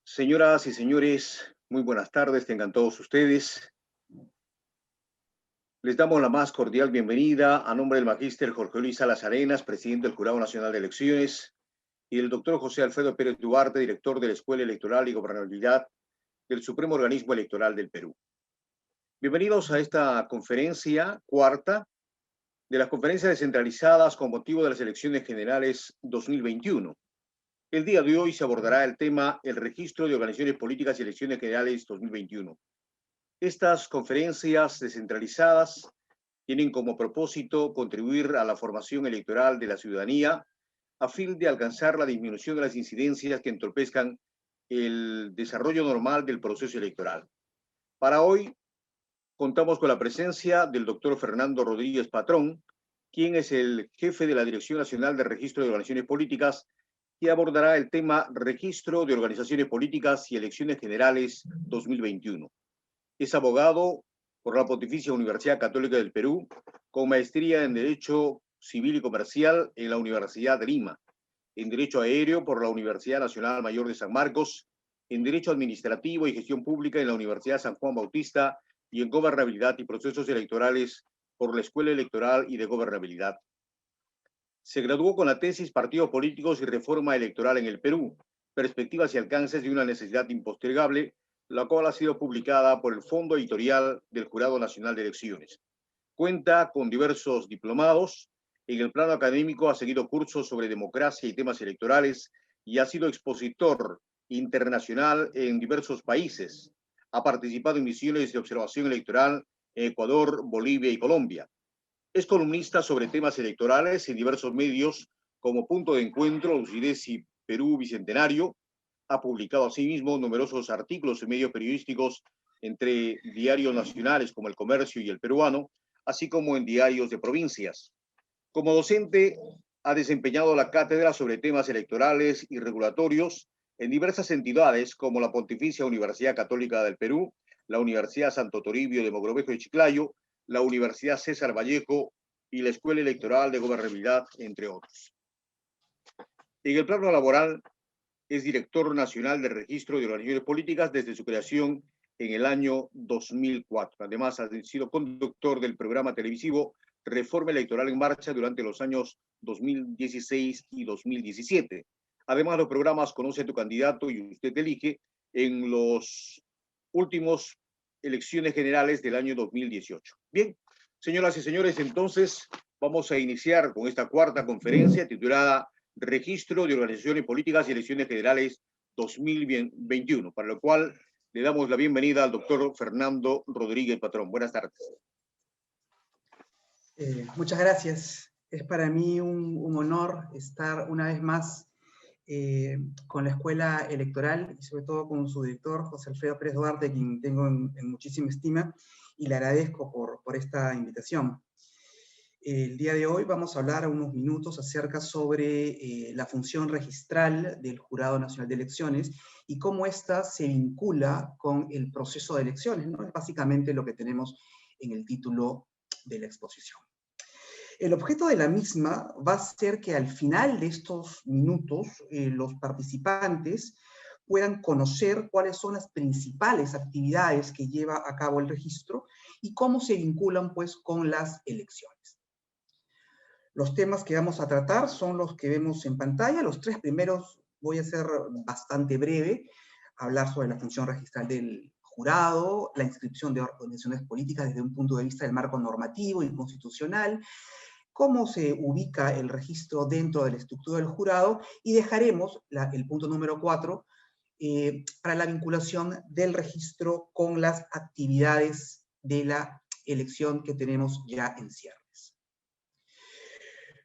Señoras y señores, muy buenas tardes, tengan todos ustedes. Les damos la más cordial bienvenida a nombre del magíster Jorge Luis Salas Arenas, presidente del Jurado Nacional de Elecciones, y del doctor José Alfredo Pérez Duarte, director de la Escuela Electoral y Gobernabilidad del Supremo Organismo Electoral del Perú. Bienvenidos a esta conferencia cuarta de las conferencias descentralizadas con motivo de las elecciones generales 2021. El día de hoy se abordará el tema el registro de organizaciones políticas y elecciones generales 2021. Estas conferencias descentralizadas tienen como propósito contribuir a la formación electoral de la ciudadanía a fin de alcanzar la disminución de las incidencias que entorpezcan el desarrollo normal del proceso electoral. Para hoy contamos con la presencia del doctor Fernando Rodríguez Patrón, quien es el jefe de la Dirección Nacional de Registro de Organizaciones Políticas, que abordará el tema Registro de Organizaciones Políticas y Elecciones Generales 2021. Es abogado por la Pontificia Universidad Católica del Perú, con maestría en Derecho Civil y Comercial en la Universidad de Lima, en Derecho Aéreo por la Universidad Nacional Mayor de San Marcos, en Derecho Administrativo y Gestión Pública en la Universidad San Juan Bautista y en Gobernabilidad y Procesos Electorales por la Escuela Electoral y de Gobernabilidad. Se graduó con la tesis Partidos Políticos y Reforma Electoral en el Perú, Perspectivas y Alcances de una Necesidad Impostergable, la cual ha sido publicada por el Fondo Editorial del Jurado Nacional de Elecciones. Cuenta con diversos diplomados. En el plano académico ha seguido cursos sobre democracia y temas electorales y ha sido expositor internacional en diversos países. Ha participado en misiones de observación electoral en Ecuador, Bolivia y Colombia. Es columnista sobre temas electorales en diversos medios como Punto de Encuentro, Lucidez y Perú Bicentenario. Ha publicado asimismo numerosos artículos en medios periodísticos entre diarios nacionales como El Comercio y El Peruano, así como en diarios de provincias. Como docente, ha desempeñado la cátedra sobre temas electorales y regulatorios en diversas entidades como la Pontificia Universidad Católica del Perú, la Universidad Santo Toribio de Mogrovejo y Chiclayo, la Universidad César Vallejo y la Escuela Electoral de Gobernabilidad, entre otros. En el plano laboral, es director nacional de registro de organizaciones políticas desde su creación en el año 2004. Además, ha sido conductor del programa televisivo Reforma Electoral en Marcha durante los años 2016 y 2017. Además, los programas Conoce a tu candidato y Usted elige en los últimos elecciones generales del año 2018. Bien, señoras y señores, entonces vamos a iniciar con esta cuarta conferencia titulada Registro de Organizaciones Políticas y Elecciones Generales 2021, para lo cual le damos la bienvenida al doctor Fernando Rodríguez Patrón. Buenas tardes. Muchas gracias. Es para mí un honor estar una vez más con la Escuela Electoral y sobre todo con su director, José Alfredo Pérez Duarte, quien tengo en muchísima estima, y le agradezco por esta invitación. El día de hoy vamos a hablar unos minutos acerca sobre la función registral del Jurado Nacional de Elecciones y cómo ésta se vincula con el proceso de elecciones, ¿no? Es básicamente lo que tenemos en el título de la exposición. El objeto de la misma va a ser que al final de estos minutos los participantes puedan conocer cuáles son las principales actividades que lleva a cabo el registro y cómo se vinculan pues con las elecciones. Los temas que vamos a tratar son los que vemos en pantalla. Los tres primeros voy a ser bastante breve, hablar sobre la función registral del jurado, la inscripción de organizaciones políticas desde un punto de vista del marco normativo y constitucional, cómo se ubica el registro dentro de la estructura del jurado, y dejaremos el punto número 4 para la vinculación del registro con las actividades de la elección que tenemos ya en ciernes.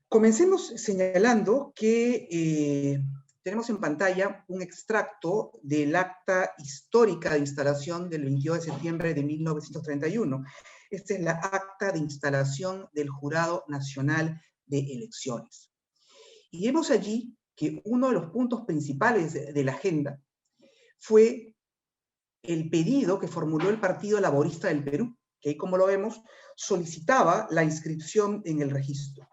Comencemos señalando que tenemos en pantalla un extracto del acta histórica de instalación del 22 de septiembre de 1931. Esta es la acta de instalación del Jurado Nacional de Elecciones. Y vemos allí que uno de los puntos principales de la agenda fue el pedido que formuló el Partido Laborista del Perú, que ahí, como lo vemos, solicitaba la inscripción en el registro.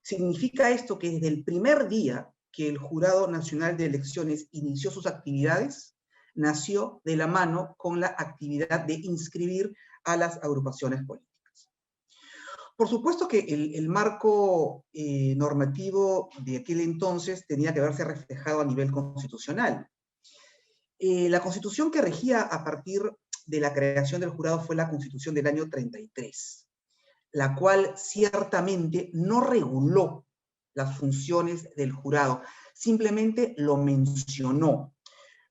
Significa esto que desde el primer día que el Jurado Nacional de Elecciones inició sus actividades, nació de la mano con la actividad de inscribir a las agrupaciones políticas. Por supuesto que el marco normativo de aquel entonces tenía que verse reflejado a nivel constitucional. La constitución que regía a partir de la creación del jurado fue la Constitución del año 33, la cual ciertamente no reguló las funciones del jurado, simplemente lo mencionó.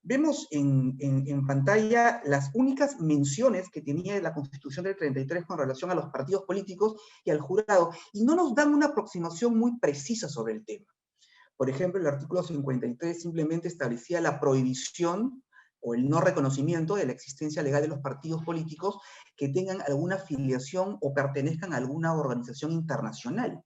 Vemos en pantalla las únicas menciones que tenía la Constitución del 33 con relación a los partidos políticos y al jurado, y no nos dan una aproximación muy precisa sobre el tema. Por ejemplo, el artículo 53 simplemente establecía la prohibición o el no reconocimiento de la existencia legal de los partidos políticos que tengan alguna afiliación o pertenezcan a alguna organización internacional.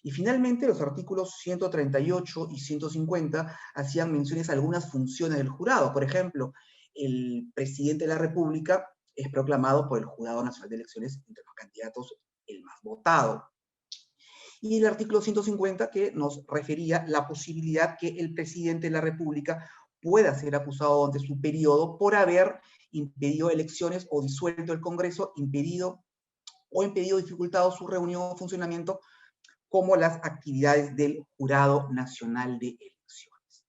Y finalmente, los artículos 138 y 150 hacían menciones a algunas funciones del jurado. Por ejemplo, el presidente de la República es proclamado por el Jurado Nacional de Elecciones entre los candidatos el más votado. Y el artículo 150 que nos refería la posibilidad que el presidente de la República pueda ser acusado ante su periodo por haber impedido elecciones o disuelto el Congreso, impedido o dificultado su reunión o funcionamiento, como las actividades del Jurado Nacional de Elecciones.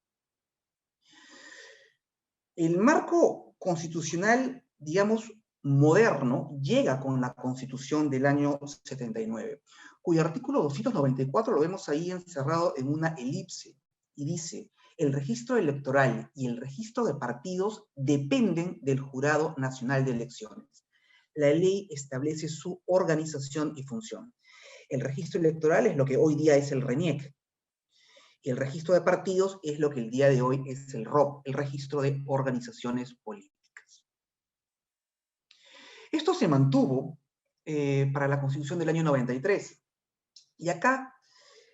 El marco constitucional, digamos, moderno, llega con la Constitución del año 79, cuyo artículo 294 lo vemos ahí encerrado en una elipse, y dice: el registro electoral y el registro de partidos dependen del Jurado Nacional de Elecciones. La ley establece su organización y función. El registro electoral es lo que hoy día es el RENIEC. Y el registro de partidos es lo que el día de hoy es el ROP, el registro de organizaciones políticas. Esto se mantuvo para la Constitución del año 93. Y acá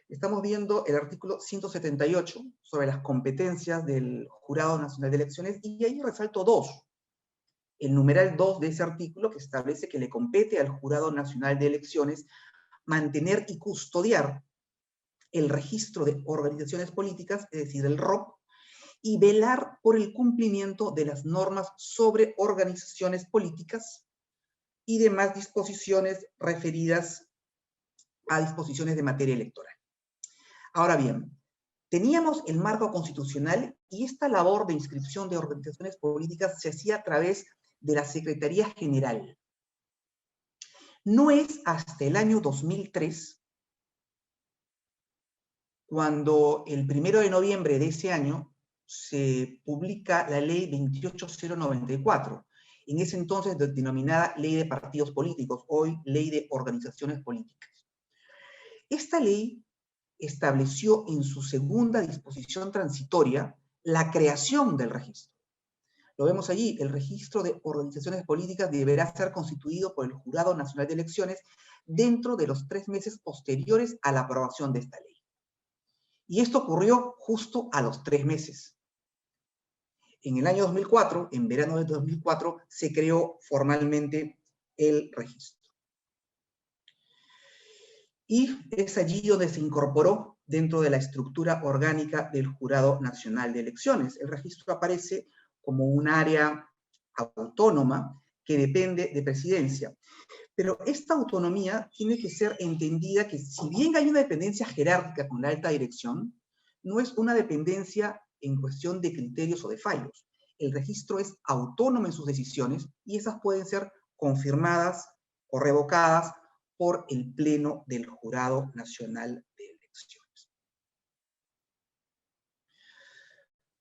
estamos viendo el artículo 178 sobre las competencias del Jurado Nacional de Elecciones, y ahí resalto dos. El numeral 2 de ese artículo, que establece que le compete al Jurado Nacional de Elecciones mantener y custodiar el registro de organizaciones políticas, es decir, el ROP, y velar por el cumplimiento de las normas sobre organizaciones políticas y demás disposiciones referidas a disposiciones de materia electoral. Ahora bien, teníamos el marco constitucional y esta labor de inscripción de organizaciones políticas se hacía a través de la Secretaría General. No es hasta el año 2003 cuando el 1 de noviembre de ese año se publica la ley 28094, en ese entonces denominada Ley de Partidos Políticos, hoy Ley de Organizaciones Políticas. Esta ley estableció en su segunda disposición transitoria la creación del registro. Lo vemos allí: el registro de organizaciones políticas deberá ser constituido por el Jurado Nacional de Elecciones dentro de los 3 meses posteriores a la aprobación de esta ley. Y esto ocurrió justo a los 3 meses. En el año 2004, en verano de 2004, se creó formalmente el registro. Y es allí donde se incorporó dentro de la estructura orgánica del Jurado Nacional de Elecciones. El registro aparece como un área autónoma que depende de Presidencia. Pero esta autonomía tiene que ser entendida que, si bien hay una dependencia jerárquica con la alta dirección, no es una dependencia en cuestión de criterios o de fallos. El registro es autónomo en sus decisiones y esas pueden ser confirmadas o revocadas por el Pleno del Jurado Nacional de Elecciones.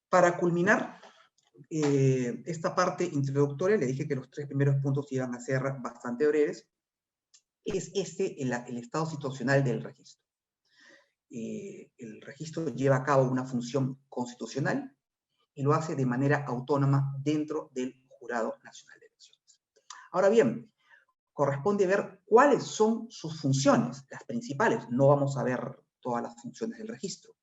Para culminar esta parte introductoria, le dije que los 3 primeros puntos iban a ser bastante breves. Es el estado situacional del registro. El registro lleva a cabo una función constitucional y lo hace de manera autónoma dentro del Jurado Nacional de Elecciones. Ahora bien, corresponde ver cuáles son sus funciones, las principales. No vamos a ver todas las funciones del registro.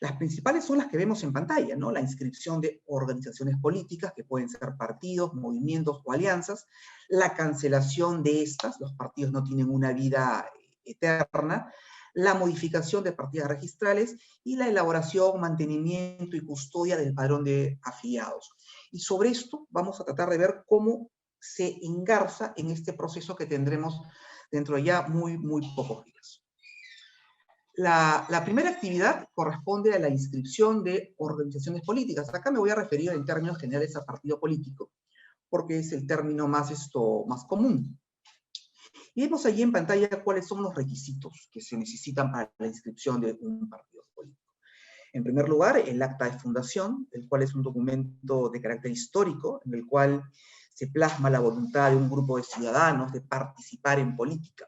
Las principales son las que vemos en pantalla, ¿no? La inscripción de organizaciones políticas, que pueden ser partidos, movimientos o alianzas, la cancelación de estas, los partidos no tienen una vida eterna, la modificación de partidas registrales y la elaboración, mantenimiento y custodia del padrón de afiliados. Y sobre esto vamos a tratar de ver cómo se engarza en este proceso que tendremos dentro de ya muy pocos días. La primera actividad corresponde a la inscripción de organizaciones políticas. Acá me voy a referir en términos generales a partido político, porque es el término más común. Y vemos allí en pantalla cuáles son los requisitos que se necesitan para la inscripción de un partido político. En primer lugar, el acta de fundación, el cual es un documento de carácter histórico, en el cual se plasma la voluntad de un grupo de ciudadanos de participar en política.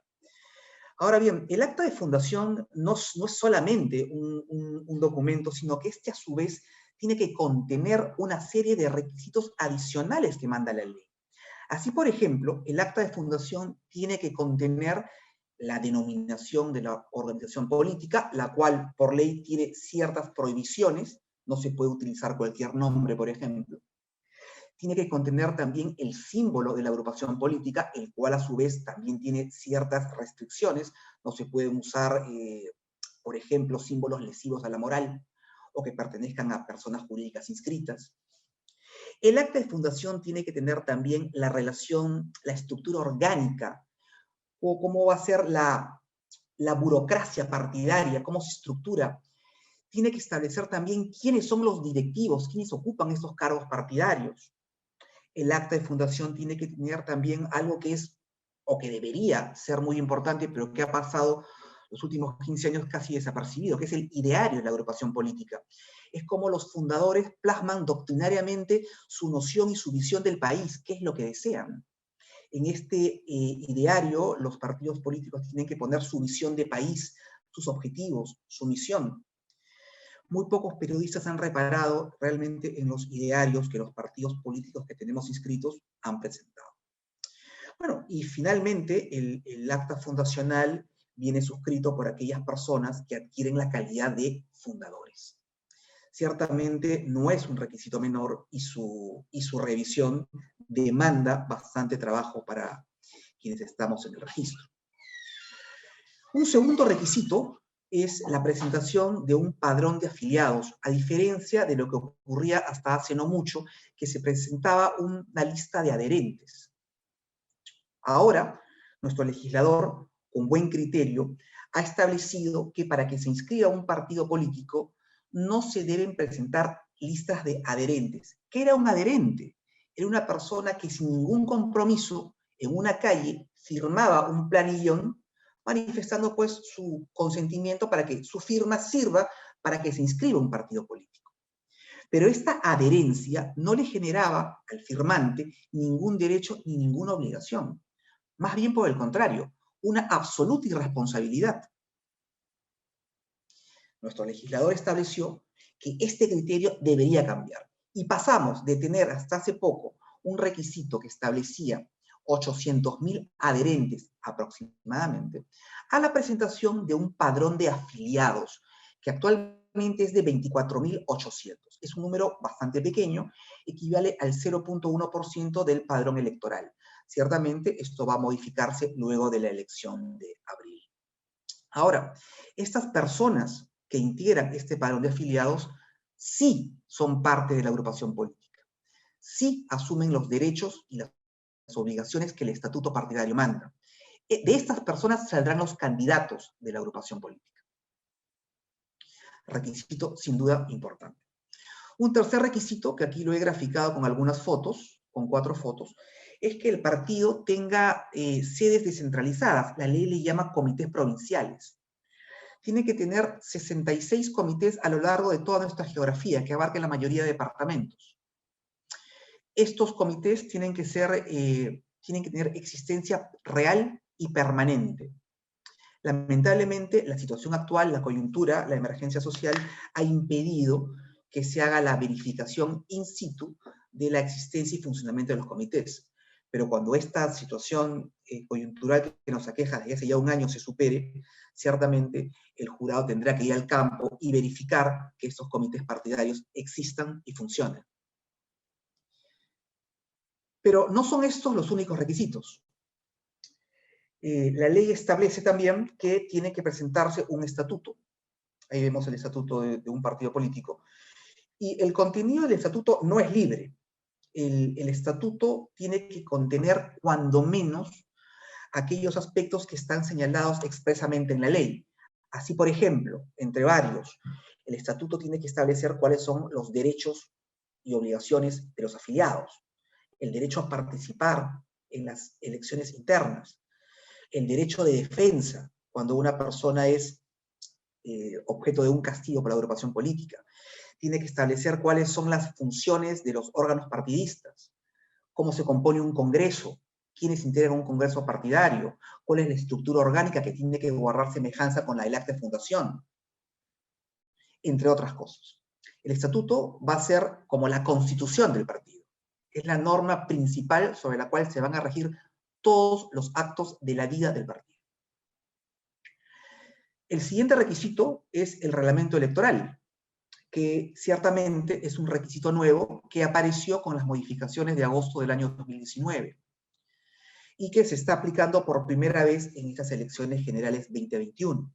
Ahora bien, el acta de fundación no es solamente un documento, sino que este a su vez tiene que contener una serie de requisitos adicionales que manda la ley. Así, por ejemplo, el acta de fundación tiene que contener la denominación de la organización política, la cual por ley tiene ciertas prohibiciones, no se puede utilizar cualquier nombre, por ejemplo. Tiene que contener también el símbolo de la agrupación política, el cual a su vez también tiene ciertas restricciones, no se pueden usar, por ejemplo, símbolos lesivos a la moral, o que pertenezcan a personas jurídicas inscritas. El acta de fundación tiene que tener también la relación, la estructura orgánica, o cómo va a ser la burocracia partidaria, cómo se estructura. Tiene que establecer también quiénes son los directivos, quiénes ocupan estos cargos partidarios. El acta de fundación tiene que tener también algo que es, o que debería ser muy importante, pero que ha pasado los últimos 15 años casi desapercibido, que es el ideario de la agrupación política. Es como los fundadores plasman doctrinariamente su noción y su visión del país, qué es lo que desean. En este ideario, los partidos políticos tienen que poner su visión de país, sus objetivos, su misión. Muy pocos periodistas han reparado realmente en los idearios que los partidos políticos que tenemos inscritos han presentado. Bueno, y finalmente el acta fundacional viene suscrito por aquellas personas que adquieren la calidad de fundadores. Ciertamente no es un requisito menor y su revisión demanda bastante trabajo para quienes estamos en el registro. Un segundo requisito es la presentación de un padrón de afiliados, a diferencia de lo que ocurría hasta hace no mucho, que se presentaba una lista de adherentes. Ahora, nuestro legislador, con buen criterio, ha establecido que para que se inscriba un partido político no se deben presentar listas de adherentes. ¿Qué era un adherente? Era una persona que sin ningún compromiso en una calle firmaba un planillón manifestando pues su consentimiento para que su firma sirva para que se inscriba un partido político. Pero esta adherencia no le generaba al firmante ningún derecho ni ninguna obligación. Más bien por el contrario, una absoluta irresponsabilidad. Nuestro legislador estableció que este criterio debería cambiar. Y pasamos de tener hasta hace poco un requisito que establecía 800.000 adherentes aproximadamente, a la presentación de un padrón de afiliados, que actualmente es de 24.800. Es un número bastante pequeño, equivale al 0.1% del padrón electoral. Ciertamente esto va a modificarse luego de la elección de abril. Ahora, estas personas que integran este padrón de afiliados sí son parte de la agrupación política, sí asumen los derechos y las obligaciones que el estatuto partidario manda. De estas personas saldrán los candidatos de la agrupación política. Requisito sin duda importante. Un tercer requisito, que aquí lo he graficado con algunas fotos, con 4 fotos, es que el partido tenga sedes descentralizadas. La ley le llama comités provinciales. Tiene que tener 66 comités a lo largo de toda nuestra geografía, que abarque la mayoría de departamentos. Estos comités tienen que tener existencia real y permanente. Lamentablemente, la situación actual, la coyuntura, la emergencia social, ha impedido que se haga la verificación in situ de la existencia y funcionamiento de los comités. Pero cuando esta situación coyuntural que nos aqueja desde hace ya un año se supere, ciertamente el jurado tendrá que ir al campo y verificar que estos comités partidarios existan y funcionen. Pero no son estos los únicos requisitos. La ley establece también que tiene que presentarse un estatuto. Ahí vemos el estatuto de un partido político. Y el contenido del estatuto no es libre. El estatuto tiene que contener, cuando menos, aquellos aspectos que están señalados expresamente en la ley. Así, por ejemplo, entre varios, el estatuto tiene que establecer cuáles son los derechos y obligaciones de los afiliados, el derecho a participar en las elecciones internas, el derecho de defensa cuando una persona es objeto de un castigo por la agrupación política. Tiene que establecer cuáles son las funciones de los órganos partidistas, cómo se compone un congreso, quiénes integran un congreso partidario, cuál es la estructura orgánica que tiene que guardar semejanza con la del acta de fundación, entre otras cosas. El estatuto va a ser como la constitución del partido. Es la norma principal sobre la cual se van a regir todos los actos de la vida del partido. El siguiente requisito es el reglamento electoral, que ciertamente es un requisito nuevo que apareció con las modificaciones de agosto del año 2019 y que se está aplicando por primera vez en estas elecciones generales 2021.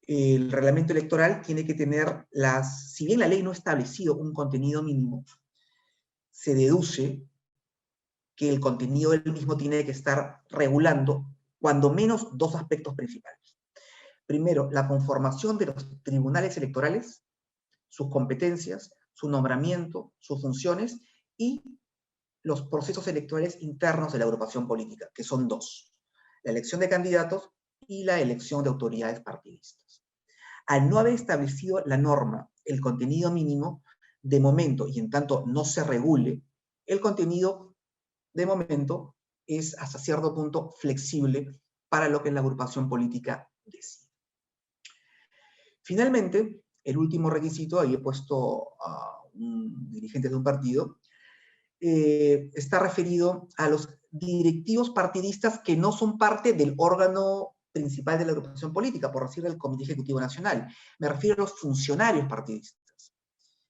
El reglamento electoral tiene que tener si bien la ley no ha establecido un contenido mínimo, se deduce que el contenido del mismo tiene que estar regulando cuando menos dos aspectos principales. Primero, la conformación de los tribunales electorales, sus competencias, su nombramiento, sus funciones y los procesos electorales internos de la agrupación política, que son dos: la elección de candidatos y la elección de autoridades partidistas. Al no haber establecido la norma, el contenido mínimo, de momento, y en tanto no se regule, el contenido de momento es hasta cierto punto flexible para lo que la agrupación política decide. Finalmente, el último requisito, ahí he puesto a un dirigente de un partido, está referido a los directivos partidistas que no son parte del órgano principal de la agrupación política, por decir del Comité Ejecutivo Nacional. Me refiero a los funcionarios partidistas: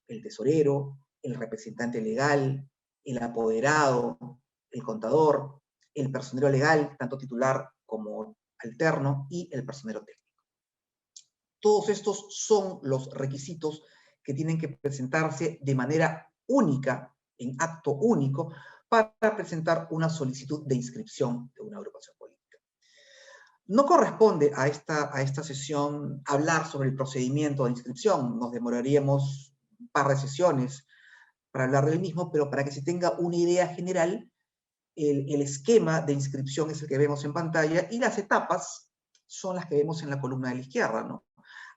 el tesorero, el representante legal, el apoderado, el contador, el personero legal, tanto titular como alterno, y el personero técnico. Todos estos son los requisitos que tienen que presentarse de manera única, en acto único, para presentar una solicitud de inscripción de una agrupación política. No corresponde a esta sesión hablar sobre el procedimiento de inscripción. Nos demoraríamos un par de sesiones para hablar del mismo, pero para que se tenga una idea general, el esquema de inscripción es el que vemos en pantalla y las etapas son las que vemos en la columna de la izquierda, ¿no?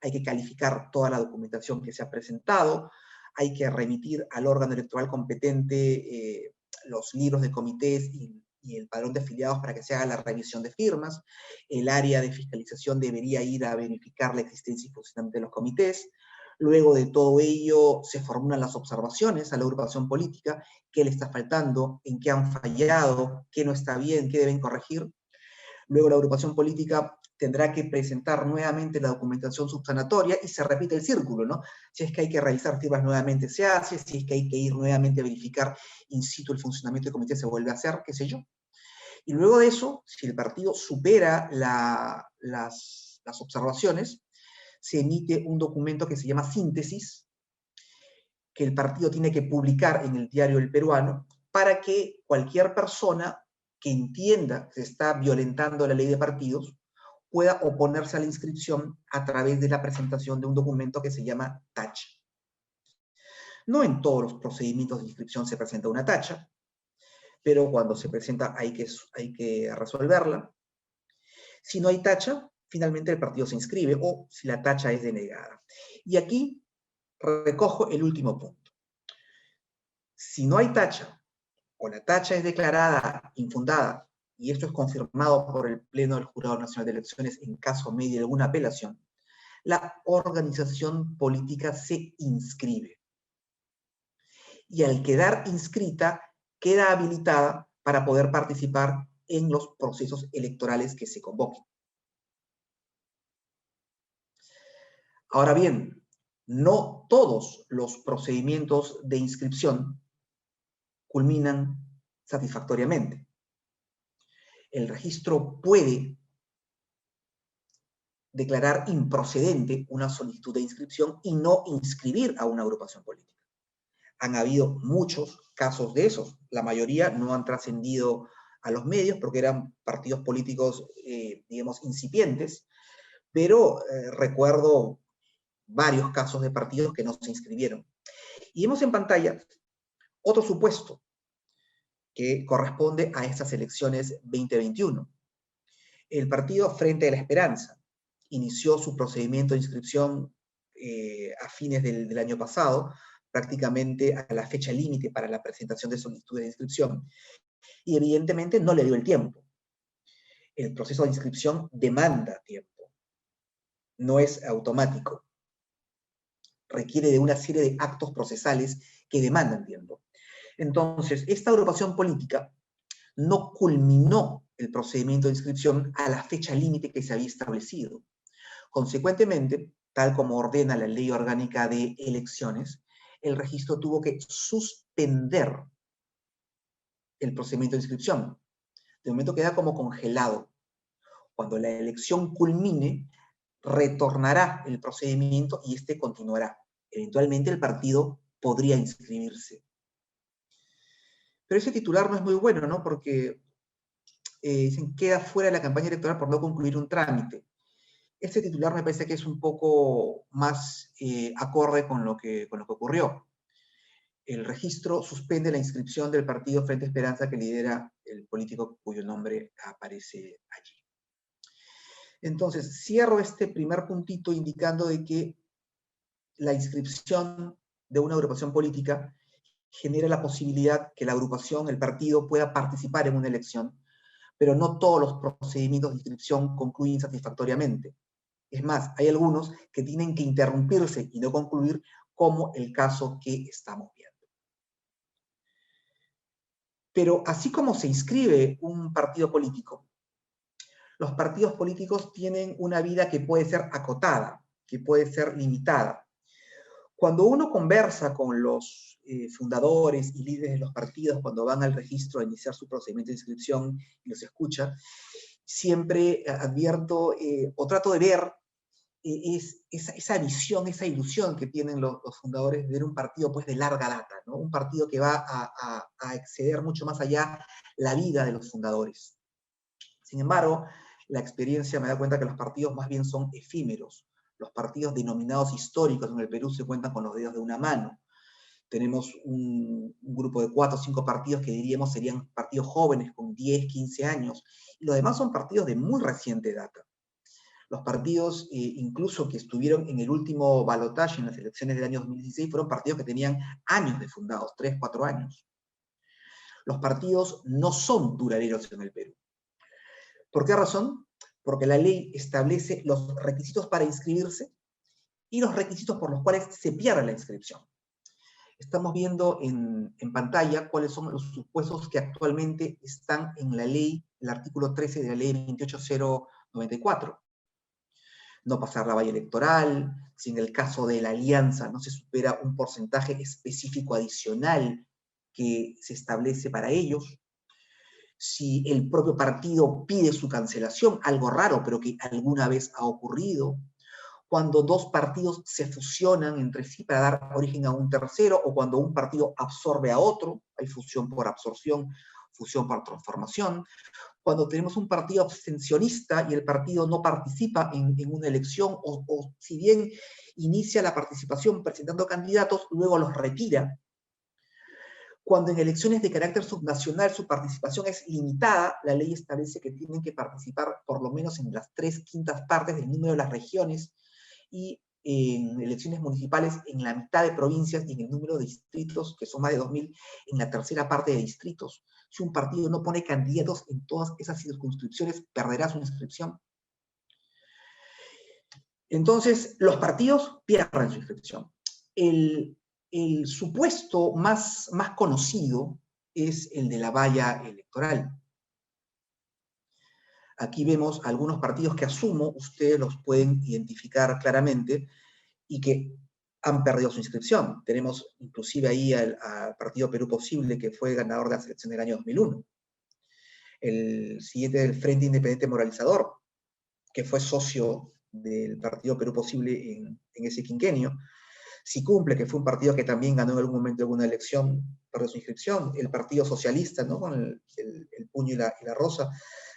Hay que calificar toda la documentación que se ha presentado, hay que remitir al órgano electoral competente los libros de comités y el padrón de afiliados para que se haga la revisión de firmas. El área de fiscalización debería ir a verificar la existencia y funcionamiento de los comités. Luego de todo ello se formulan las observaciones a la agrupación política: qué le está faltando, en qué han fallado, qué no está bien, qué deben corregir. Luego la agrupación política tendrá que presentar nuevamente la documentación subsanatoria y se repite el círculo, ¿no? Si es que hay que revisar firmas, nuevamente se hace; si es que hay que ir nuevamente a verificar in situ el funcionamiento del comité, se vuelve a hacer, qué sé yo. Y luego de eso, si el partido supera las observaciones, se emite un documento que se llama síntesis, que el partido tiene que publicar en el Diario El Peruano, para que cualquier persona que entienda que se está violentando la ley de partidos pueda oponerse a la inscripción a través de la presentación de un documento que se llama tacha. No en todos los procedimientos de inscripción se presenta una tacha, pero cuando se presenta hay que resolverla. Si no hay tacha, finalmente el partido se inscribe, o si la tacha es denegada. Y aquí recojo el último punto. Si no hay tacha, o la tacha es declarada infundada, y esto es confirmado por el Pleno del Jurado Nacional de Elecciones en caso medie alguna apelación, la organización política se inscribe. Y al quedar inscrita, queda habilitada para poder participar en los procesos electorales que se convoquen. Ahora bien, no todos los procedimientos de inscripción culminan satisfactoriamente. el registro puede declarar improcedente una solicitud de inscripción y no inscribir a una agrupación política. Han habido muchos casos de esos. La mayoría no han trascendido a los medios porque eran partidos políticos, digamos, incipientes, pero recuerdo varios casos de partidos que no se inscribieron. Y vemos en pantalla otro supuesto que corresponde a estas elecciones 2021. El partido Frente a la Esperanza inició su procedimiento de inscripción a fines del año pasado, prácticamente a la fecha límite para la presentación de solicitudes de inscripción, y evidentemente no le dio el tiempo. El proceso de inscripción demanda tiempo, no es automático, requiere de una serie de actos procesales que demandan tiempo. Entonces, esta agrupación política no culminó el procedimiento de inscripción a la fecha límite que se había establecido. Consecuentemente, tal como ordena la Ley Orgánica de Elecciones, el registro tuvo que suspender el procedimiento de inscripción. De momento queda como congelado. Cuando la elección culmine, retornará el procedimiento y este continuará. Eventualmente el partido podría inscribirse. Pero ese titular no es muy bueno, ¿no? Porque dicen, queda fuera de la campaña electoral por no concluir un trámite. Este titular me parece que es un poco más acorde con lo que ocurrió. El registro suspende la inscripción del partido Frente a Esperanza que lidera el político cuyo nombre aparece allí. Entonces, cierro este primer puntito indicando de que la inscripción de una agrupación política genera la posibilidad que la agrupación, el partido, pueda participar en una elección, pero no todos los procedimientos de inscripción concluyen satisfactoriamente. Es más, hay algunos que tienen que interrumpirse y no concluir, como el caso que estamos viendo. Pero así como se inscribe un partido político, los partidos políticos tienen una vida que puede ser acotada, que puede ser limitada. Cuando uno conversa con los fundadores y líderes de los partidos, cuando van al registro a iniciar su procedimiento de inscripción y los escucha, siempre advierto o trato de ver esa visión, esa ilusión que tienen los fundadores de ver un partido pues, de larga data, ¿no? Un partido que va a exceder mucho más allá la vida de los fundadores. Sin embargo, la experiencia me da cuenta que los partidos más bien son efímeros. Los partidos denominados históricos en el Perú se cuentan con los dedos de una mano. Tenemos un grupo de 4 o 5 partidos que diríamos serían partidos jóvenes con 10, 15 años, y los demás son partidos de muy reciente data. Los partidos, incluso que estuvieron en el último balotaje en las elecciones del año 2016, fueron partidos que tenían años de fundados, 3, 4 años. Los partidos no son duraderos en el Perú. ¿Por qué razón? Porque la ley establece los requisitos para inscribirse y los requisitos por los cuales se pierde la inscripción. Estamos viendo en pantalla cuáles son los supuestos que actualmente están en la ley, el artículo 13 de la ley 28094. No pasar la valla electoral, si en el caso de la alianza no se supera un porcentaje específico adicional que se establece para ellos, si el propio partido pide su cancelación, algo raro, pero que alguna vez ha ocurrido, cuando dos partidos se fusionan entre sí para dar origen a un tercero, o cuando un partido absorbe a otro, hay fusión por absorción, fusión por transformación, cuando tenemos un partido abstencionista y el partido no participa en una elección, o si bien inicia la participación presentando candidatos, luego los retira. Cuando en elecciones de carácter subnacional su participación es limitada, la ley establece que tienen que participar por lo menos en las 3/5 partes del número de las regiones, y en elecciones municipales en la mitad de provincias y en el número de distritos, que son más de 2000, en la tercera parte de distritos. Si un partido no pone candidatos en todas esas circunscripciones, perderá su inscripción. Entonces, los partidos pierden su inscripción. El supuesto más conocido es el de la valla electoral. Aquí vemos algunos partidos que asumo, ustedes los pueden identificar claramente, y que han perdido su inscripción. Tenemos inclusive ahí al Partido Perú Posible, que fue ganador de la selección del año 2001. el siguiente del Frente Independiente Moralizador, que fue socio del Partido Perú Posible en ese quinquenio. Sicumple, que fue un partido que también ganó en algún momento alguna elección, perdió su inscripción. El Partido Socialista, ¿no? Con el puño y la rosa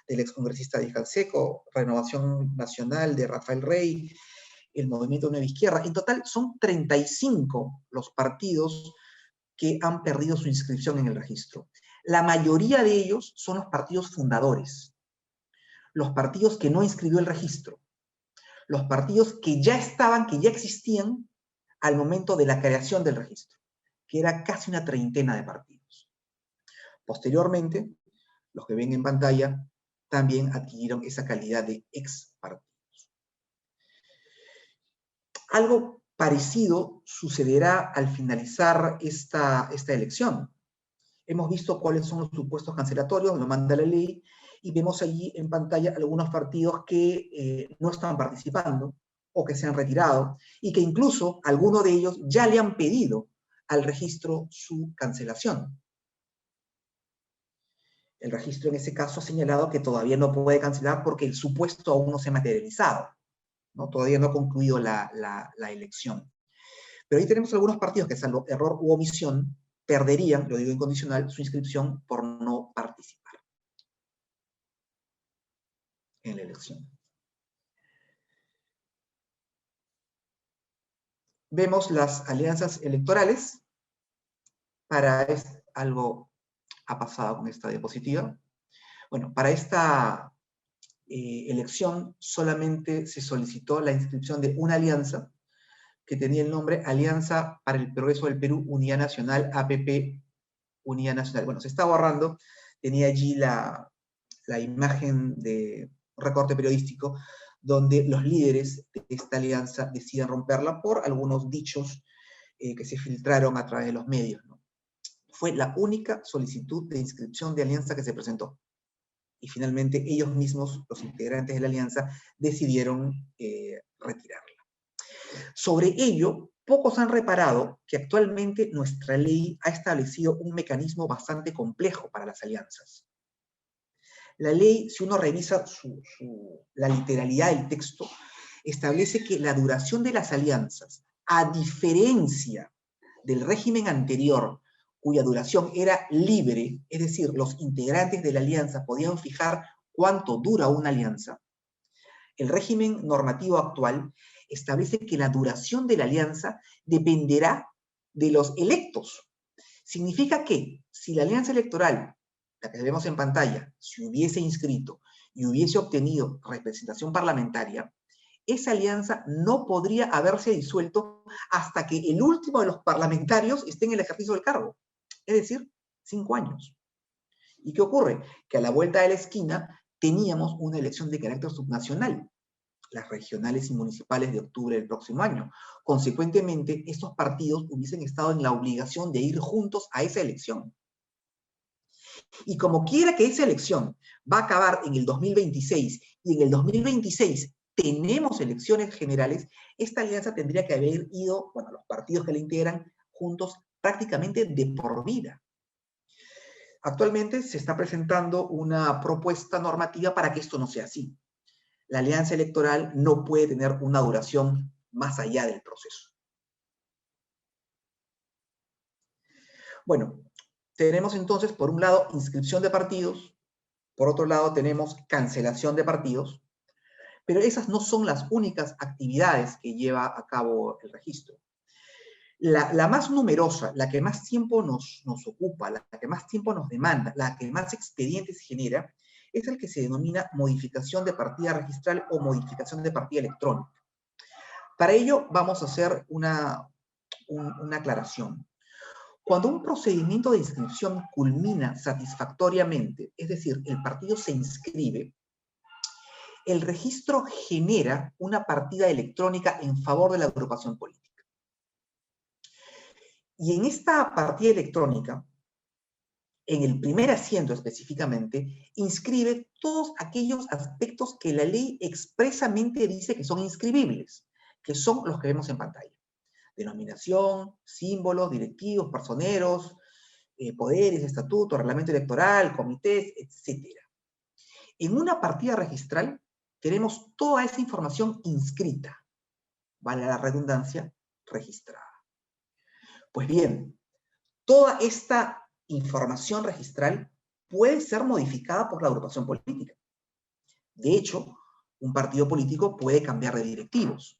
del excongresista Díaz Canseco. Renovación Nacional de Rafael Rey. El Movimiento Nueva Izquierda. En total son 35 los partidos que han perdido su inscripción en el registro. La mayoría de ellos son los partidos fundadores, los partidos que no inscribió el registro, los partidos que ya estaban, que ya existían al momento de la creación del registro, que era casi una treintena de partidos. Posteriormente, los que ven en pantalla también adquirieron esa calidad de ex partidos. Algo parecido sucederá al finalizar esta elección. Hemos visto cuáles son los supuestos cancelatorios, lo manda la ley, y vemos allí en pantalla algunos partidos que no están participando o que se han retirado, y que incluso algunos de ellos ya le han pedido al registro su cancelación. El registro en ese caso ha señalado que todavía no puede cancelar porque el supuesto aún no se ha materializado, ¿no? Todavía no ha concluido la elección. Pero ahí tenemos algunos partidos que, salvo error u omisión, perderían, lo digo incondicional, su inscripción por no participar en la elección. Vemos las alianzas electorales. Algo ha pasado con esta diapositiva. Bueno, para esta elección solamente se solicitó la inscripción de una alianza que tenía el nombre Alianza para el Progreso del Perú, Unidad Nacional, APP, Unidad Nacional. Bueno, se está borrando, tenía allí la imagen de recorte periodístico, donde los líderes de esta alianza deciden romperla por algunos dichos que se filtraron a través de los medios, ¿no? Fue la única solicitud de inscripción de alianza que se presentó. Y finalmente ellos mismos, los integrantes de la alianza, decidieron retirarla. Sobre ello, pocos han reparado que actualmente nuestra ley ha establecido un mecanismo bastante complejo para las alianzas. La ley, si uno revisa la literalidad del texto, establece que la duración de las alianzas, a diferencia del régimen anterior, cuya duración era libre, es decir, los integrantes de la alianza podían fijar cuánto dura una alianza, el régimen normativo actual establece que la duración de la alianza dependerá de los electos. Significa que si la alianza electoral, la que vemos en pantalla, se hubiese inscrito y hubiese obtenido representación parlamentaria, esa alianza no podría haberse disuelto hasta que el último de los parlamentarios esté en el ejercicio del cargo, es decir, 5 años. ¿Y qué ocurre? Que a la vuelta de la esquina teníamos una elección de carácter subnacional, las regionales y municipales de octubre del próximo año. Consecuentemente, estos partidos hubiesen estado en la obligación de ir juntos a esa elección. Y como quiera que esa elección va a acabar en el 2026, y en el 2026 tenemos elecciones generales, esta alianza tendría que haber ido, bueno, los partidos que la integran, juntos prácticamente de por vida. Actualmente se está presentando una propuesta normativa para que esto no sea así. La alianza electoral no puede tener una duración más allá del proceso. Bueno, tenemos entonces, por un lado, inscripción de partidos, por otro lado tenemos cancelación de partidos, pero esas no son las únicas actividades que lleva a cabo el registro. La más numerosa, la que más tiempo nos ocupa, la que más tiempo nos demanda, la que más expedientes genera, es el que se denomina modificación de partida registral o modificación de partida electrónica. Para ello vamos a hacer una aclaración. Cuando un procedimiento de inscripción culmina satisfactoriamente, es decir, el partido se inscribe, el registro genera una partida electrónica en favor de la agrupación política. Y en esta partida electrónica, en el primer asiento específicamente, inscribe todos aquellos aspectos que la ley expresamente dice que son inscribibles, que son los que vemos en pantalla. Denominación, símbolos, directivos, personeros, poderes, estatuto, reglamento electoral, comités, etc. En una partida registral tenemos toda esa información inscrita, vale la redundancia, registrada. Pues bien, toda esta información registral puede ser modificada por la agrupación política. De hecho, un partido político puede cambiar de directivos.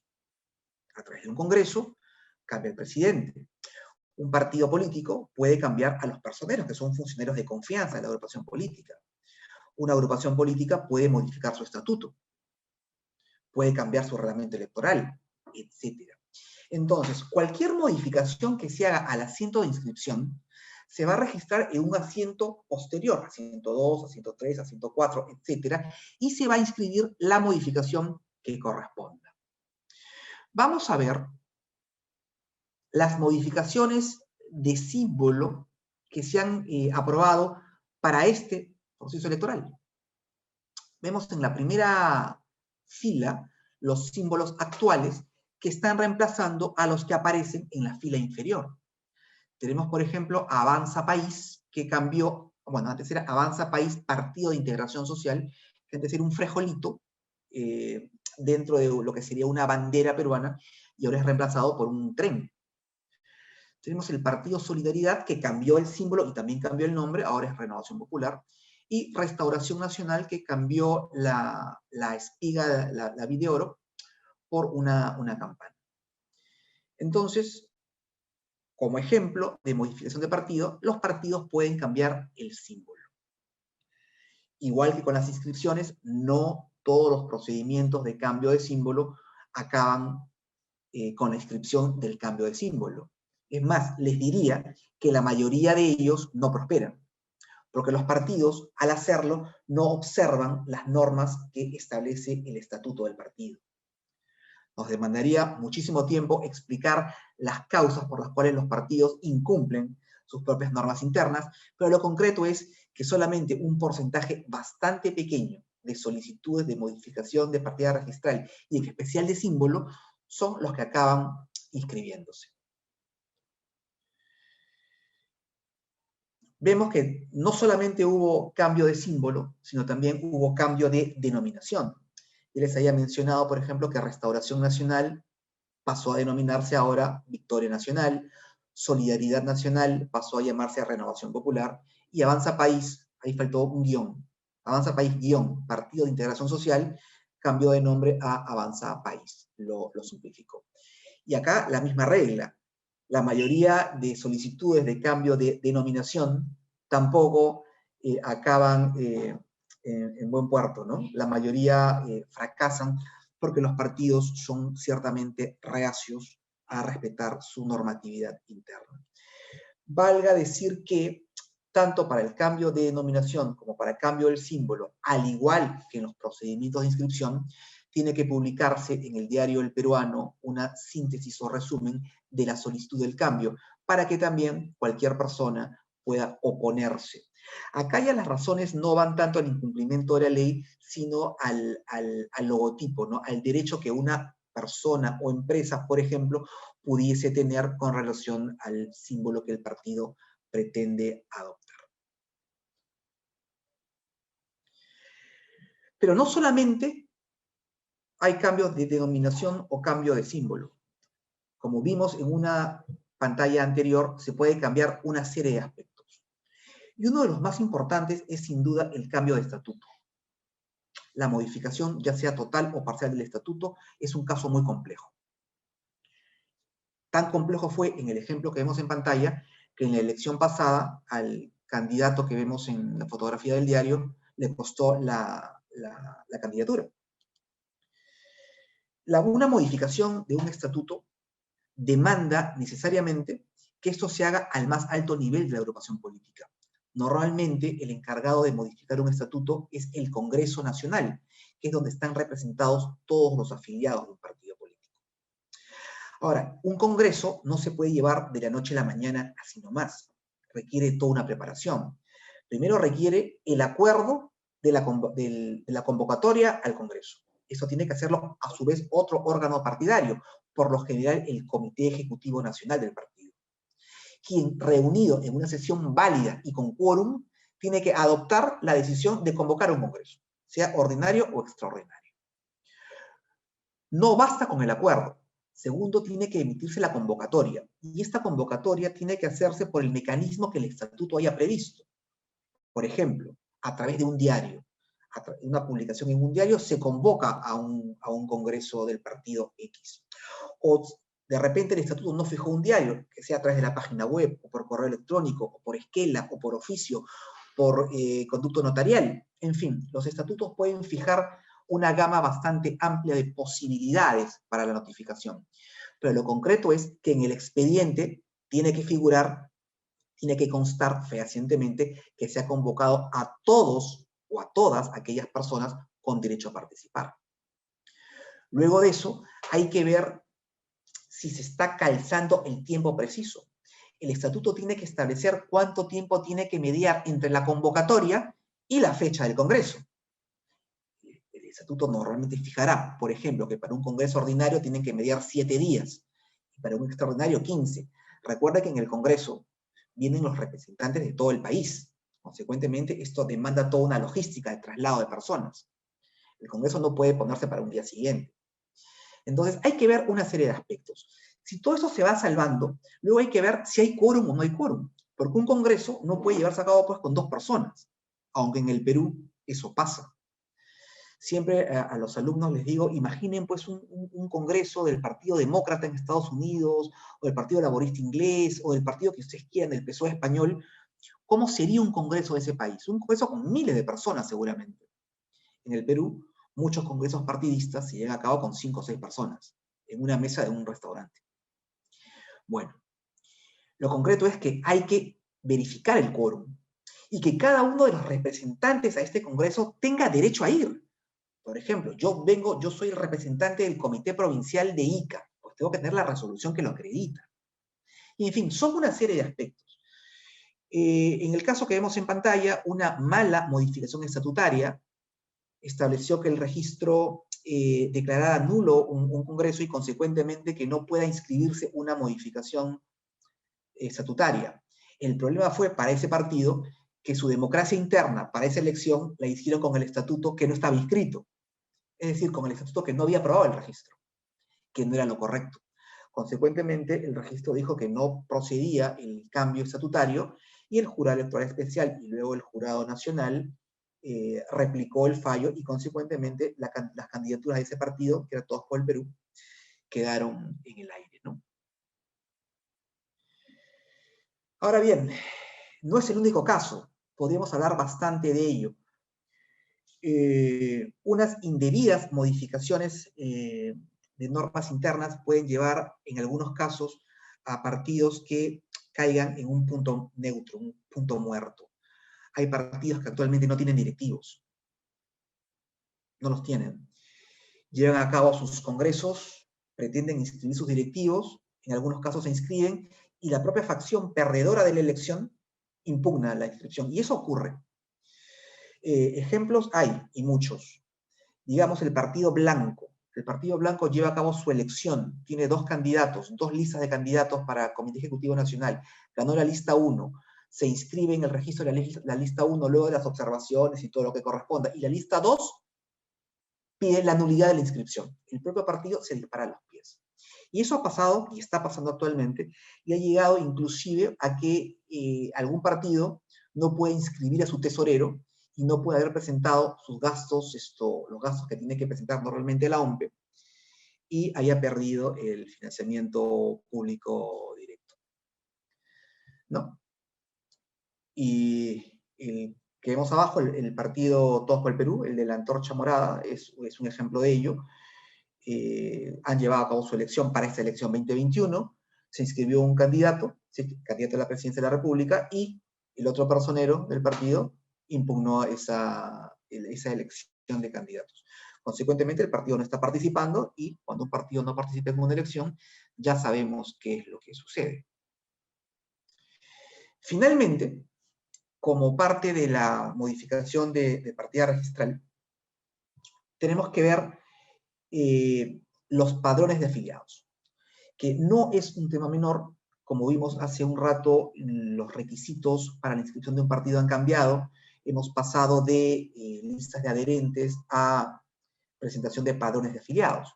A través de un congreso, cambia el presidente. Un partido político puede cambiar a los personeros, que son funcionarios de confianza de la agrupación política. Una agrupación política puede modificar su estatuto, puede cambiar su reglamento electoral, etc. Entonces, cualquier modificación que se haga al asiento de inscripción se va a registrar en un asiento posterior, asiento 2, asiento 3, asiento 4, etc. Y se va a inscribir la modificación que corresponda. Vamos a ver las modificaciones de símbolo que se han aprobado para este proceso electoral. Vemos en la primera fila los símbolos actuales que están reemplazando a los que aparecen en la fila inferior. Tenemos, por ejemplo, Avanza País, que cambió, bueno, antes era Avanza País Partido de Integración Social, que antes era un frijolito dentro de lo que sería una bandera peruana, y ahora es reemplazado por un tren. Tenemos el Partido Solidaridad, que cambió el símbolo y también cambió el nombre, ahora es Renovación Popular, y Restauración Nacional, que cambió la espiga, la vid de oro, por una campana. Entonces, como ejemplo de modificación de partido, los partidos pueden cambiar el símbolo. Igual que con las inscripciones, no todos los procedimientos de cambio de símbolo acaban con la inscripción del cambio de símbolo. Es más, les diría que la mayoría de ellos no prosperan, porque los partidos, al hacerlo, no observan las normas que establece el estatuto del partido. Nos demandaría muchísimo tiempo explicar las causas por las cuales los partidos incumplen sus propias normas internas, pero lo concreto es que solamente un porcentaje bastante pequeño de solicitudes de modificación de partida registral y en especial de símbolo son los que acaban inscribiéndose. Vemos que no solamente hubo cambio de símbolo, sino también hubo cambio de denominación. Yo les había mencionado, por ejemplo, que Restauración Nacional pasó a denominarse ahora Victoria Nacional, Solidaridad Nacional pasó a llamarse Renovación Popular, y Avanza País, ahí faltó un guión, Avanza País guión, Partido de Integración Social, cambió de nombre a Avanza País, lo simplificó. Y acá la misma regla, la mayoría de solicitudes de cambio de denominación tampoco acaban en buen puerto, ¿no? La mayoría fracasan porque los partidos son ciertamente reacios a respetar su normatividad interna. Valga decir que tanto para el cambio de denominación como para el cambio del símbolo, al igual que en los procedimientos de inscripción, tiene que publicarse en el Diario El Peruano una síntesis o resumen de la solicitud del cambio, para que también cualquier persona pueda oponerse. Acá ya las razones no van tanto al incumplimiento de la ley, sino al logotipo, ¿no? Al derecho que una persona o empresa, por ejemplo, pudiese tener con relación al símbolo que el partido pretende adoptar. Pero no solamente hay cambios de denominación o cambio de símbolo. Como vimos en una pantalla anterior, se puede cambiar una serie de aspectos. Y uno de los más importantes es sin duda el cambio de estatuto. La modificación, ya sea total o parcial del estatuto, es un caso muy complejo. Tan complejo fue en el ejemplo que vemos en pantalla, que en la elección pasada al candidato que vemos en la fotografía del diario le costó la candidatura. Una modificación de un estatuto demanda necesariamente que esto se haga al más alto nivel de la agrupación política. Normalmente el encargado de modificar un estatuto es el Congreso Nacional, que es donde están representados todos los afiliados de un partido político. Ahora, un congreso no se puede llevar de la noche a la mañana así nomás. Requiere toda una preparación. Primero requiere el acuerdo de la convocatoria al congreso. Eso tiene que hacerlo a su vez otro órgano partidario, por lo general el Comité Ejecutivo Nacional del partido, quien reunido en una sesión válida y con quórum, tiene que adoptar la decisión de convocar un congreso. sea ordinario o extraordinario. No basta con el acuerdo. Segundo, tiene que emitirse la convocatoria. Y esta convocatoria tiene que hacerse por el mecanismo que el estatuto haya previsto. Por ejemplo, a través de un diario, una publicación en un diario, se convoca a un congreso del partido X. O de repente el estatuto no fijó un diario, que sea a través de la página web, o por correo electrónico, o por esquela, o por oficio, por conducto notarial. En fin, los estatutos pueden fijar una gama bastante amplia de posibilidades para la notificación. Pero lo concreto es que en el expediente tiene que figurar, tiene que constar fehacientemente que se ha convocado a todos o a todas aquellas personas con derecho a participar. Luego de eso, hay que ver si se está calzando el tiempo preciso. El estatuto tiene que establecer cuánto tiempo tiene que mediar entre la convocatoria y la fecha del Congreso. El estatuto normalmente fijará, por ejemplo, que para un Congreso ordinario tienen que mediar 7 días, y para un extraordinario 15. Recuerda que en el Congreso vienen los representantes de todo el país. Consecuentemente, esto demanda toda una logística de traslado de personas. El Congreso no puede ponerse para un día siguiente. Entonces, hay que ver una serie de aspectos. Si todo eso se va salvando, luego hay que ver si hay quórum o no hay quórum. Porque un Congreso no puede llevarse a cabo pues, con 2 personas, aunque en el Perú eso pasa. Siempre a los alumnos les digo, imaginen pues un congreso del Partido Demócrata en Estados Unidos, o del Partido Laborista Inglés, o del partido que ustedes quieran, del PSOE español. ¿Cómo sería un congreso de ese país? Un congreso con miles de personas seguramente. En el Perú, muchos congresos partidistas se llevan a cabo con 5 o 6 personas, en una mesa de un restaurante. Bueno, lo concreto es que hay que verificar el quórum, y que cada uno de los representantes a este congreso tenga derecho a ir. Por ejemplo, yo soy el representante del Comité Provincial de Ica, pues tengo que tener la resolución que lo acredita. Y en fin, son una serie de aspectos. En el caso que vemos en pantalla, una mala modificación estatutaria estableció que el registro declarara nulo un congreso y consecuentemente que no pueda inscribirse una modificación estatutaria. El problema fue para ese partido que su democracia interna para esa elección la hicieron con el estatuto que no estaba inscrito. Es decir, con el estatuto que no había aprobado el registro, que no era lo correcto. Consecuentemente, el registro dijo que no procedía el cambio estatutario y el jurado electoral especial y luego el jurado nacional replicó el fallo y consecuentemente las candidaturas de ese partido, que era Todos por el Perú, quedaron en el aire, ¿no? Ahora bien, no es el único caso, podríamos hablar bastante de ello. Unas indebidas modificaciones de normas internas pueden llevar, en algunos casos, a partidos que caigan en un punto neutro, un punto muerto. Hay partidos que actualmente no tienen directivos. No los tienen. Llevan a cabo sus congresos, pretenden inscribir sus directivos, en algunos casos se inscriben, y la propia facción perdedora de la elección impugna la inscripción. Y eso ocurre. Ejemplos hay, y muchos. Digamos el Partido Blanco. El Partido Blanco lleva a cabo su elección, tiene 2 candidatos, 2 listas de candidatos para el Comité Ejecutivo Nacional. Ganó la lista 1, se inscribe en el registro de la lista 1 luego de las observaciones y todo lo que corresponda. Y la lista 2 pide la nulidad de la inscripción. El propio partido se dispara a los pies. Y eso ha pasado, y está pasando actualmente, y ha llegado inclusive a que algún partido no puede inscribir a su tesorero y no puede haber presentado sus gastos, los gastos que tiene que presentar normalmente la OMPE, y haya perdido el financiamiento público directo, ¿no? Y el que vemos abajo, el partido Todos por el Perú, el de la antorcha morada, es un ejemplo de ello. Han llevado a cabo su elección para esta elección 2021, se inscribió un candidato, candidato a la presidencia de la República, y el otro personero del partido impugnó esa elección de candidatos. Consecuentemente, el partido no está participando, y cuando un partido no participa en una elección, ya sabemos qué es lo que sucede. Finalmente, como parte de la modificación de partida registral, tenemos que ver los padrones de afiliados, que no es un tema menor. Como vimos hace un rato, los requisitos para la inscripción de un partido han cambiado. hemos pasado de listas de adherentes a presentación de padrones de afiliados.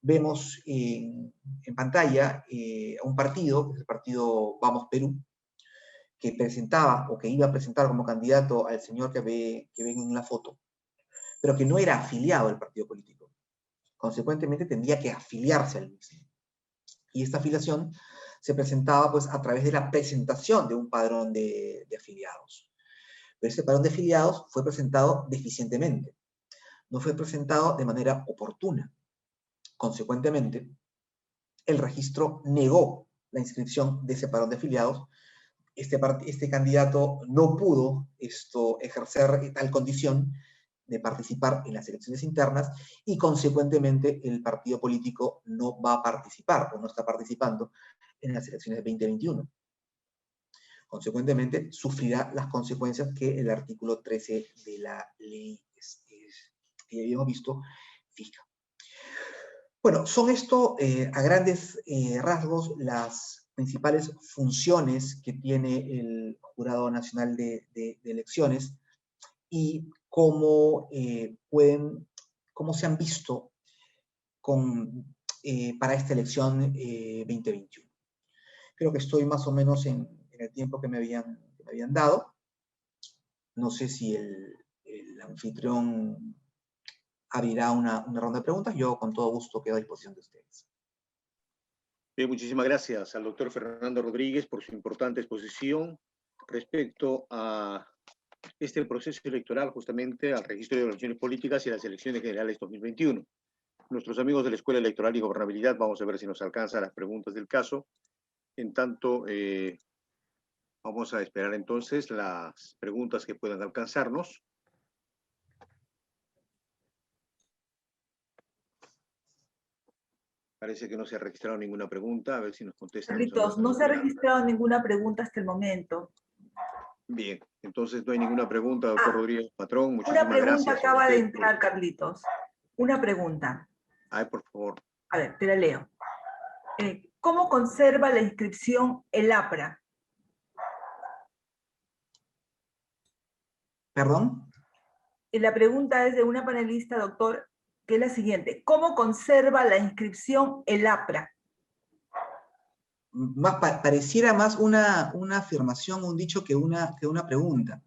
Vemos en pantalla a un partido, que es el partido Vamos Perú, que presentaba o que iba a presentar como candidato al señor que ven en la foto, pero que no era afiliado al partido político. Consecuentemente tendría que afiliarse al mismo. Y esta afiliación se presentaba pues a través de la presentación de un padrón de afiliados. Pero ese padrón de afiliados fue presentado deficientemente, no fue presentado de manera oportuna. Consecuentemente, el registro negó la inscripción de ese padrón de afiliados. Este candidato no pudo ejercer tal condición de participar en las elecciones internas y, consecuentemente, el partido político no va a participar o no está participando en las elecciones de 2021. Consecuentemente, sufrirá las consecuencias que el artículo 13 de la ley que ya habíamos visto fija. Bueno, son esto a grandes rasgos las principales funciones que tiene el Jurado Nacional de Elecciones y cómo se han visto para esta elección 2021. Creo que estoy más o menos en el tiempo que me habían dado. No sé si el anfitrión abrirá una ronda de preguntas. Yo con todo gusto quedo a disposición de ustedes. Bien, muchísimas gracias al doctor Fernando Rodríguez por su importante exposición respecto a este proceso electoral, justamente al registro de elecciones políticas y a las elecciones generales 2021. Nuestros amigos de la Escuela Electoral y Gobernabilidad, vamos a ver si nos alcanzan las preguntas del caso. En tanto, vamos a esperar entonces las preguntas que puedan alcanzarnos. Parece que no se ha registrado ninguna pregunta. A ver si nos contestan. Carlitos, no se ha registrado ninguna pregunta hasta el momento. Bien, entonces no hay ninguna pregunta, doctor Rodríguez Patrón. Muchísimas gracias. Una pregunta acaba de entrar, por... Carlitos. Una pregunta. Ay, por favor. A ver, te la leo. ¿Cómo conserva la inscripción el APRA? ¿Perdón? La pregunta es de una panelista, doctor, que es la siguiente. ¿Cómo conserva la inscripción el APRA? Pareciera más una afirmación, un dicho que una pregunta.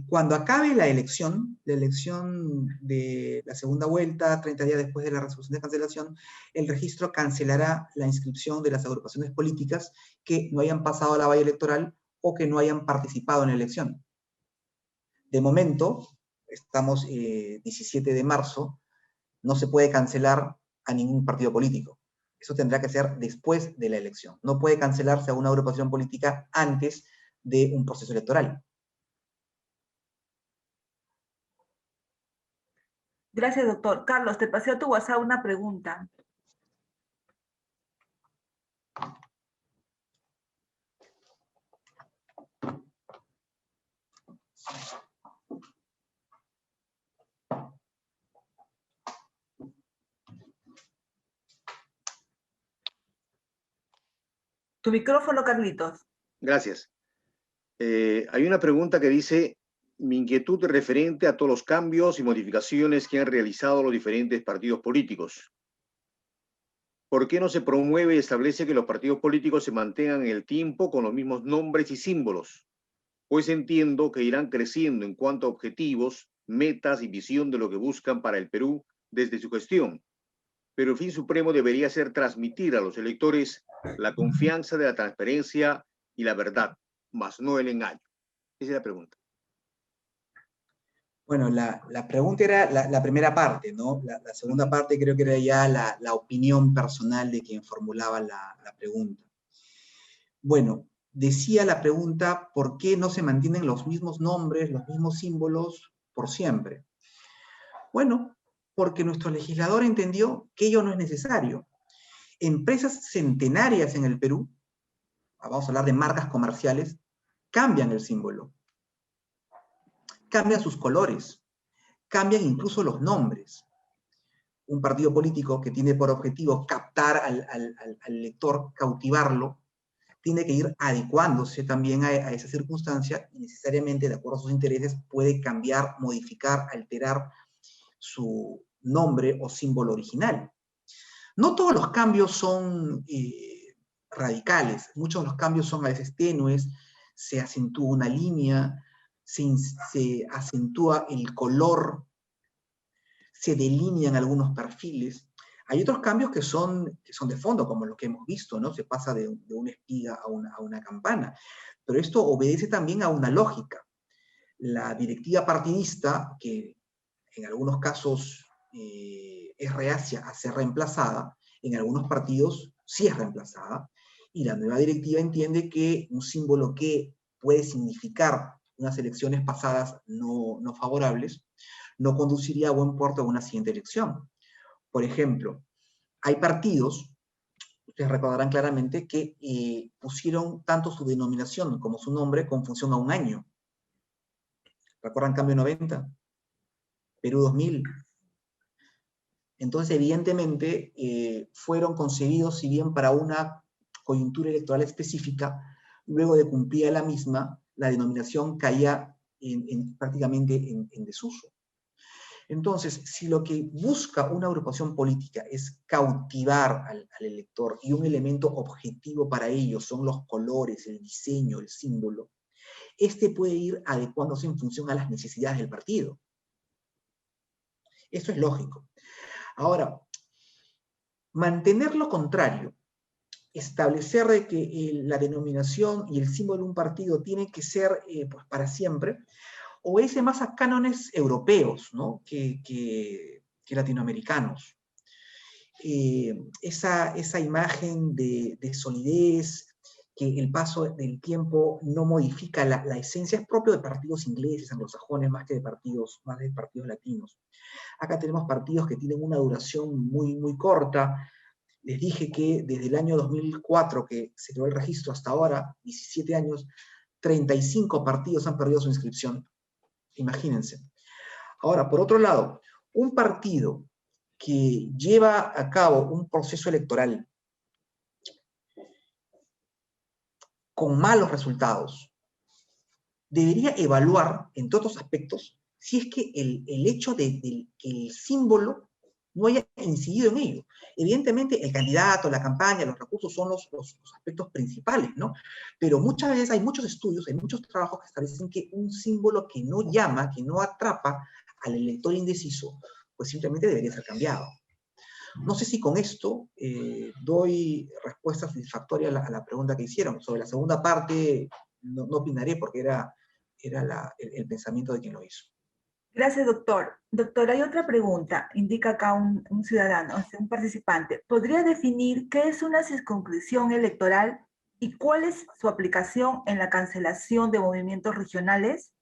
Cuando acabe la elección de la segunda vuelta, 30 días después de la resolución de cancelación, el registro cancelará la inscripción de las agrupaciones políticas que no hayan pasado a la valla electoral o que no hayan participado en la elección. De momento, estamos 17 de marzo, no se puede cancelar a ningún partido político. Eso tendrá que ser después de la elección. No puede cancelarse a una agrupación política antes de un proceso electoral. Gracias, doctor. Carlos, te pasé a tu WhatsApp una pregunta. Tu micrófono, Carlitos. Gracias. Hay una pregunta que dice: mi inquietud es referente a todos los cambios y modificaciones que han realizado los diferentes partidos políticos. ¿Por qué no se promueve y establece que los partidos políticos se mantengan en el tiempo con los mismos nombres y símbolos? Pues entiendo que irán creciendo en cuanto a objetivos, metas y visión de lo que buscan para el Perú desde su gestión. Pero el fin supremo debería ser transmitir a los electores la confianza de la transparencia y la verdad, más no el engaño. Esa es la pregunta. Bueno, la pregunta era la primera parte, ¿no? La segunda parte creo que era ya la opinión personal de quien formulaba la pregunta. Bueno, decía la pregunta, ¿por qué no se mantienen los mismos nombres, los mismos símbolos por siempre? Bueno, porque nuestro legislador entendió que ello no es necesario. Empresas centenarias en el Perú, vamos a hablar de marcas comerciales, cambian el símbolo, cambian sus colores, cambian incluso los nombres. Un partido político que tiene por objetivo captar al lector, cautivarlo, tiene que ir adecuándose también a esa circunstancia y necesariamente, de acuerdo a sus intereses, puede cambiar, modificar, alterar su nombre o símbolo original. No todos los cambios son radicales, muchos de los cambios son a veces tenues, se acentúa una línea, se acentúa el color, se delinean algunos perfiles. Hay otros cambios que son de fondo, como lo que hemos visto, ¿no? Se pasa de una espiga a una campana. Pero esto obedece también a una lógica. La directiva partidista, que en algunos casos es reacia a ser reemplazada, en algunos partidos sí es reemplazada, y la nueva directiva entiende que un símbolo que puede significar unas elecciones pasadas no favorables, no conduciría a buen puerto a una siguiente elección. Por ejemplo, hay partidos, ustedes recordarán claramente, que pusieron tanto su denominación como su nombre con función a un año. ¿Recuerdan Cambio 90? Perú 2000. Entonces, evidentemente, fueron concebidos, si bien para una coyuntura electoral específica, luego de cumplir la misma, la denominación caía prácticamente en desuso. Entonces, si lo que busca una agrupación política es cautivar al elector y un elemento objetivo para ello son los colores, el diseño, el símbolo, este puede ir adecuándose en función a las necesidades del partido. Esto es lógico. Ahora, mantener lo contrario, establecer de que la denominación y el símbolo de un partido tienen que ser pues para siempre, obedece más a cánones europeos, ¿no? que latinoamericanos. Esa imagen de solidez, que el paso del tiempo no modifica la esencia, es propio de partidos ingleses, anglosajones, más de partidos latinos. Acá tenemos partidos que tienen una duración muy, muy corta. Les dije que desde el año 2004, que se creó el registro, hasta ahora, 17 años, 35 partidos han perdido su inscripción. Imagínense. Ahora, por otro lado, un partido que lleva a cabo un proceso electoral con malos resultados, debería evaluar, entre otros aspectos, si es que el hecho de que el símbolo no haya incidido en ello. Evidentemente, el candidato, la campaña, los recursos son los aspectos principales, ¿no? Pero muchas veces hay muchos estudios, hay muchos trabajos que establecen que un símbolo que no llama, que no atrapa al elector indeciso, pues simplemente debería ser cambiado. No sé si con esto doy respuesta satisfactoria a la pregunta que hicieron. Sobre la segunda parte no opinaré porque era el pensamiento de quien lo hizo. Gracias, doctor. Doctor, hay otra pregunta. Indica acá un ciudadano, un participante. ¿Podría definir qué es una circunscripción electoral y cuál es su aplicación en la cancelación de movimientos regionales?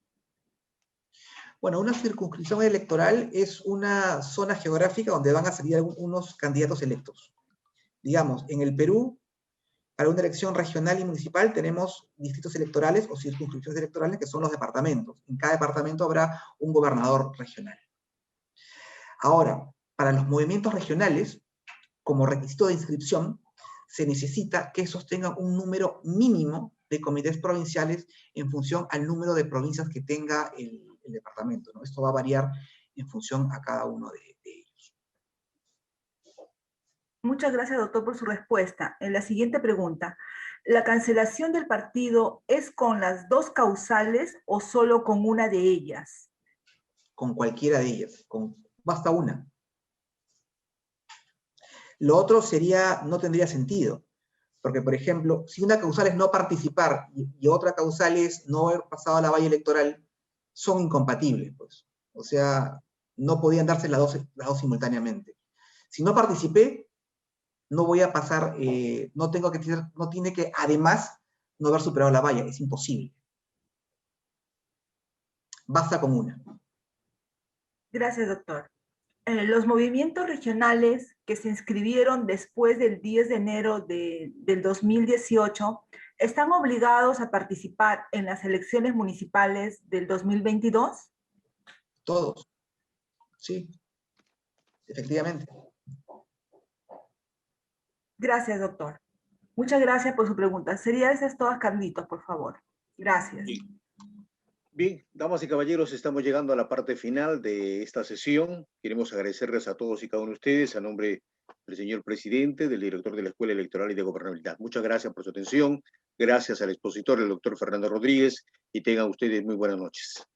Bueno, una circunscripción electoral es una zona geográfica donde van a salir unos candidatos electos. Digamos, en el Perú, para una elección regional y municipal tenemos distritos electorales o circunscripciones electorales que son los departamentos. En cada departamento habrá un gobernador regional. Ahora, para los movimientos regionales, como requisito de inscripción, se necesita que esos tengan un número mínimo de comités provinciales en función al número de provincias que tenga el departamento, ¿no? Esto va a variar en función a cada uno de ellos. Muchas gracias, doctor, por su respuesta. En la siguiente pregunta, ¿la cancelación del partido es con las dos causales o solo con una de ellas? Con cualquiera de ellas, basta una. Lo otro no tendría sentido, porque, por ejemplo, si una causal es no participar y otra causal es no haber pasado a la valla electoral, son incompatibles, pues. O sea, no podían darse las dos simultáneamente. Si no participé, no voy a pasar, no tiene que, además, no haber superado la valla, es imposible. Basta con una. Gracias, doctor. Los movimientos regionales que se inscribieron después del 10 de enero del 2018 están obligados a participar en las elecciones municipales del 2022. Todos. Sí, efectivamente. Gracias, doctor. Muchas gracias por su pregunta. Sería esas todas, Carlitos, por favor. Gracias. Bien. Bien, damas y caballeros, estamos llegando a la parte final de esta sesión. Queremos agradecerles a todos y cada uno de ustedes, a nombre del señor presidente, del director de la Escuela Electoral y de Gobernabilidad. Muchas gracias por su atención. Gracias al expositor, el doctor Fernando Rodríguez, y tengan ustedes muy buenas noches.